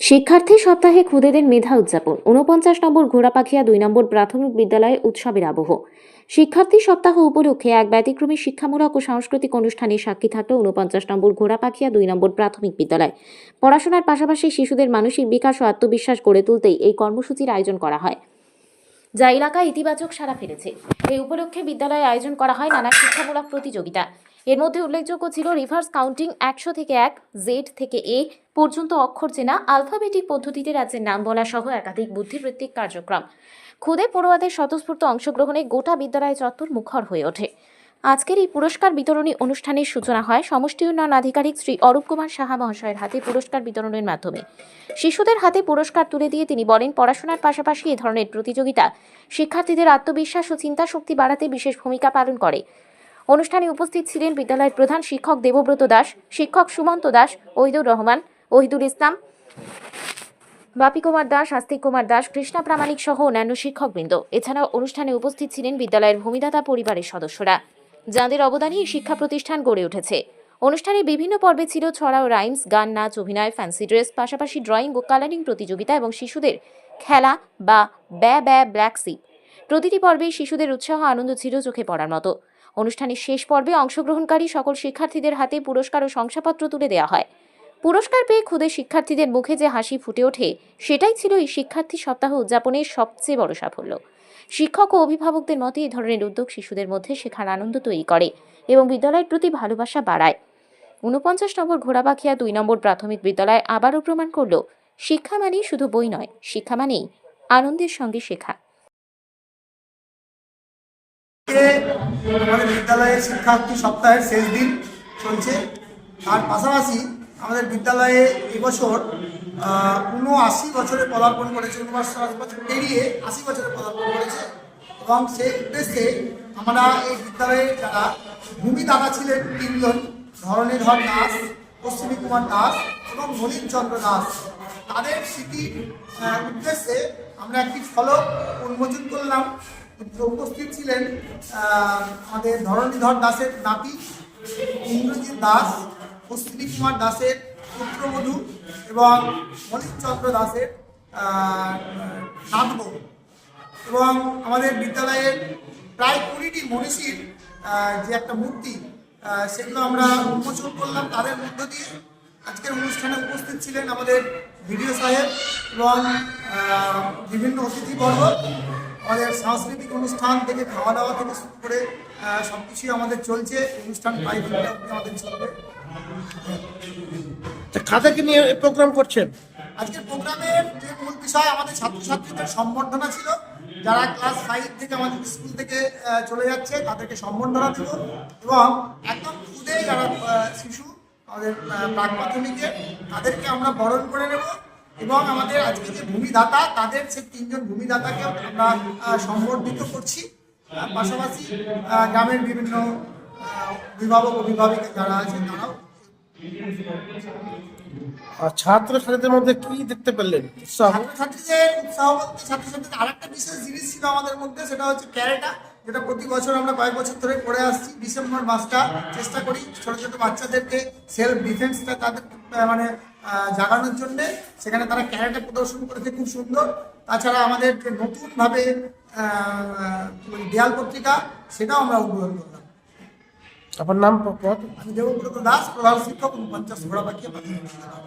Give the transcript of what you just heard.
শিক্ষার্থী সপ্তাহে খুদেদের মেধা উদযাপন ৪৯ নম্বর ঘোড়াপাখিয়া ২ নম্বর প্রাথমিক বিদ্যালয়ে উৎসবের আবহ। শিক্ষার্থী সপ্তাহ উপলক্ষে এক ব্যতিক্রমী শিক্ষামূলক ও সাংস্কৃতিক অনুষ্ঠানে সাক্ষী থাকল ৪৯ নম্বর ঘোড়াপাখিয়া ২ নম্বর প্রাথমিক বিদ্যালয়। পড়াশোনার পাশাপাশি শিশুদের মানসিক বিকাশ ও আত্মবিশ্বাস গড়ে তুলতেই এই কর্মসূচির আয়োজন করা হয়, যা এলাকায় ইতিবাচক সাড়া ফেলেছে। এই উপলক্ষে বিদ্যালয়ে আয়োজন করা হয় নানা শিক্ষামূলক প্রতিযোগিতা। এর মধ্যে উল্লেখযোগ্য ছিল রিভার্স কাউন্টিং, ১০০ থেকে ১, জেড থেকে এ পর্যন্ত অক্ষর চেনা, আলফাবেটিক পদ্ধতিতে রাজ্যের নাম বলা সহ একাধিক বুদ্ধিবৃত্তিক কার্যক্রম। খুদে পড়ুয়াদের স্বতঃস্ফূর্ত অংশগ্রহণে গোটা বিদ্যালয় চত্বর মুখর হয়ে ওঠে। আজকের এই পুরস্কার বিতরণী অনুষ্ঠানের সূচনা হয় সমষ্টি উন্নয়ন আধিকারিক শ্রী অরূপ কুমার সাহা মহাশয়ের হাতে পুরস্কার বিতরণের মাধ্যমে। শিশুদের হাতে পুরস্কার তুলে দিয়ে তিনি বলেন, পড়াশোনার পাশাপাশি এ ধরনের প্রতিযোগিতা শিক্ষার্থীদের আত্মবিশ্বাস ও চিন্তা শক্তি বাড়াতে বিশেষ ভূমিকা পালন করে। অনুষ্ঠানে উপস্থিত ছিলেন বিদ্যালয়ের প্রধান শিক্ষক দেবব্রত দাস, শিক্ষক সুমন্ত দাস, ওহিদুর রহমান, ওহিদুল ইসলাম, বাপি কুমার দাস, আস্তিক কুমার দাস, কৃষ্ণা প্রামাণিক সহ অন্যান্য শিক্ষকবৃন্দ। এছাড়াও অনুষ্ঠানে উপস্থিত ছিলেন বিদ্যালয়ের ভূমিদাতা পরিবারের সদস্যরা, যাঁদের অবদানে এই শিক্ষা প্রতিষ্ঠান গড়ে উঠেছে। অনুষ্ঠানে বিভিন্ন পর্বে ছিল ছড়া ও রাইমস, গান, নাচ, অভিনয়, ফ্যান্সি ড্রেস, পাশাপাশি ড্রয়িং ও কালারিং প্রতিযোগিতা এবং শিশুদের খেলা বা ব্যা ব্যা ব্ল্যাক সি। প্রতিটি পর্বেই শিশুদের উৎসাহ আনন্দ ছিল চোখে পড়ার মতো। অনুষ্ঠানের শেষ পর্বে অংশগ্রহণকারী সকল শিক্ষার্থীদের হাতে পুরস্কার ও শংসাপত্র তুলে দেওয়া হয়। পুরস্কার পেয়ে খুদে শিক্ষার্থীদের মুখে যে হাসি ফুটে ওঠে, সেটাই ছিল এই শিক্ষার্থী সপ্তাহ উদযাপনের সবচেয়ে বড় সাফল্য। শিক্ষক ও অভিভাবকদের মতে এই ধরনের উদ্যোগ শিশুদের মধ্যে শেখার আনন্দ তৈরি করে এবং বিদ্যালয়ের প্রতি ভালোবাসা বাড়ায়। ৪৯ নম্বর ঘোড়াপাখিয়া ২ নম্বর প্রাথমিক বিদ্যালয় আবারও প্রমাণ করল, শিক্ষা মানেই শুধু বই নয়, শিক্ষা মানেই আনন্দের সঙ্গে শেখা। আমাদের বিদ্যালয়ের শিক্ষার্থী সপ্তাহের শেষ দিন চলছে। আর পাশাপাশি আমাদের বিদ্যালয়ে এবছর ৭৯ বছরে পদার্পণ করেছে, ৭৯ বছর পেরিয়ে ৮০ বছরে পদার্পণ করেছে। এবং সেই উদ্দেশ্যে আমরা এই বিদ্যালয়ে যারা ভূমিদাতা ছিলেন ৩ জন, ধরণীধর দাস, অশ্বিনী কুমার দাস এবং নলিন চন্দ্র দাস, তাদের স্মৃতির উদ্দেশ্যে আমরা একটি ফলক উন্মোচন করলাম। উপস্থিত ছিলেন আমাদের ধরণীধর দাসের নাতি ইন্দ্রজিৎ দাস, অশ্বিনী কুমার দাসের পুত্রবধূ এবং মণিচন্দ্র দাসের নাতবউ। এবং আমাদের বিদ্যালয়ের প্রায় ২০টি মনীষীর যে একটা মূর্তি, সেগুলো আমরা উন্মোচন করলাম। তাদের মধ্য দিয়ে আজকের অনুষ্ঠানে উপস্থিত ছিলেন আমাদের ভিডিও সাহেব এবং বিভিন্ন অতিথিবর্গ। আমাদের সাংস্কৃতিক অনুষ্ঠান থেকে খাওয়া দাওয়া থেকে শুরু করে সব কিছুই আমাদের চলছে। অনুষ্ঠান প্রায় দিনটা আমাদের চলবে। কাদেরকে নিয়ে প্রোগ্রাম করছেন? আজকের প্রোগ্রামের যে মূল বিষয় আমাদের ছাত্রছাত্রীদের সম্বর্ধনা ছিল। যারা ক্লাস 5 থেকে আমাদের স্কুল থেকে চলে যাচ্ছে তাদেরকে সম্বর্ধনা দেব এবং একদম খুদে যারা শিশু আমাদের প্রাক প্রাথমিকের, তাদেরকে আমরা বরণ করে নেব। এবং আমাদের আজকে যে ভূমিদাতা, তাদের সে ৩ জন ভূমিদাতাকে আমরা সম্বর্ধিত করছি। পাশাপাশি গ্রামের বিভিন্ন অভিভাবক অভিভাবিকা যারা আছে তারাও। আর ছাত্রছাত্রীদের মধ্যে কি দেখতে পেলেন? ছাত্রছাত্রীদের উৎসাহ বলতে ছাত্রছাত্রীদের আরেকটা বিশেষ জিনিস ছিল আমাদের মধ্যে, সেটা হচ্ছে ক্যারেটা, যেটা প্রতি বছর আমরা কয়েক বছর ধরে করে আসছি। ডিসেম্বর মাসটা চেষ্টা করি ছোটো ছোটো বাচ্চাদেরকে সেলফ ডিফেন্সটা তাদের মানে জাগানোর জন্যে। সেখানে তারা ক্যারেটা প্রদর্শন করেছে খুব সুন্দর। তাছাড়া আমাদের যে নতুনভাবে দেয়াল পত্রিকা, সেটাও আমরা উদ্বোধন করলাম। আপনার নাম? আমি দেবব্রত দাস, প্রধান শিক্ষক, ৪৯ ঘোড়াপাখিয়া প্রাথমিক বিদ্যালয়।